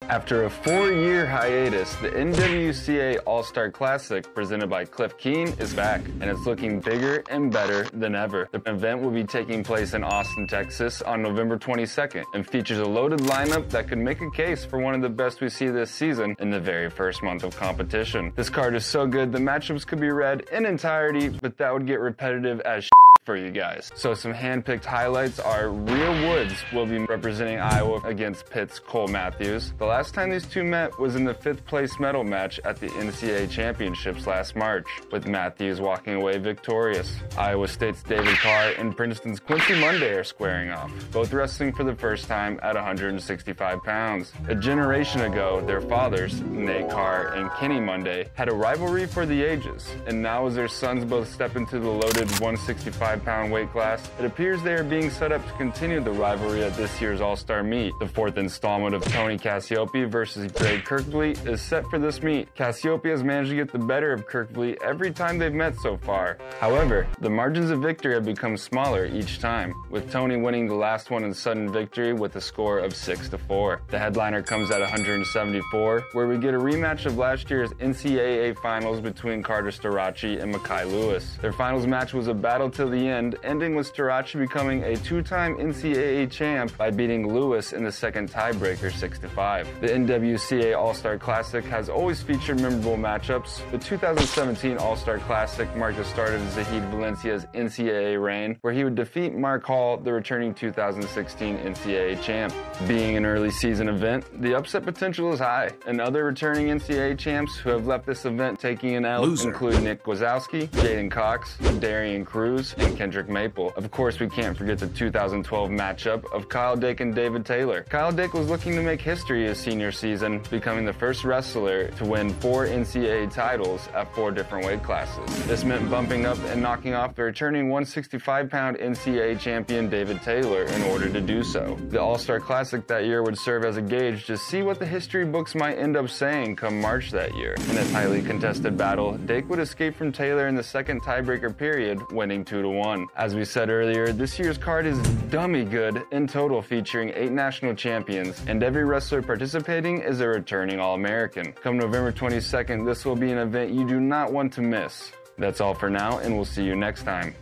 After a 4-year hiatus, the NWCA All-Star Classic presented by Cliff Keen is back, and it's looking bigger and better than ever. The event will be taking place in Austin, Texas on November 22nd and features a loaded lineup that could make a case for one of the best we see this season in the very first month of competition. This card is so good the matchups could be read in entirety, but that would get repetitive as for you guys. So some hand-picked highlights are Rhea Woods will be representing Iowa against Pitt's Cole Matthews. The last time these two met was in the 5th place medal match at the NCAA Championships last March, with Matthews walking away victorious. Iowa State's David Carr and Princeton's Quincy Monday are squaring off, both wrestling for the first time at 165 pounds. A generation ago, their fathers, Nate Carr and Kenny Monday, had a rivalry for the ages, and now as their sons both step into the loaded 165-pound weight class, it appears they are being set up to continue the rivalry at this year's All-Star meet. The 4th installment of Tony Cassioppi versus Greg Kirkley is set for this meet. Cassioppi has managed to get the better of Kirkley every time they've met so far. However, the margins of victory have become smaller each time, with Tony winning the last one in sudden victory with a score of 6-4. The headliner comes at 174, where we get a rematch of last year's NCAA finals between Carter Starachi and Makai Lewis. Their finals match was a battle till the end, ending with Starachi becoming a 2-time NCAA champ by beating Lewis in the second tiebreaker 6-5. The NWCA All-Star Classic has always featured memorable matchups. The 2017 All-Star Classic marked the start of Zahid Valencia's NCAA reign, where he would defeat Mark Hall, the returning 2016 NCAA champ. Being an early season event, the upset potential is high, and other returning NCAA champs who have left this event taking an L include Nick Wazowski, Jaden Cox, Darian Cruz, and Kendrick Maple. Of course, we can't forget the 2012 matchup of Kyle Dake and David Taylor. Kyle Dake was looking to make history his senior season, becoming the first wrestler to win 4 NCAA titles at 4 different weight classes. This meant bumping up and knocking off the returning 165-pound NCAA champion David Taylor in order to do so. The All-Star Classic that year would serve as a gauge to see what the history books might end up saying come March that year. In this highly contested battle, Dake would escape from Taylor in the second tiebreaker period, winning 2-1. As we said earlier, this year's card is dummy good, in total featuring 8 national champions, and every wrestler participating is a returning All-American. Come November 22nd, this will be an event you do not want to miss. That's all for now, and we'll see you next time.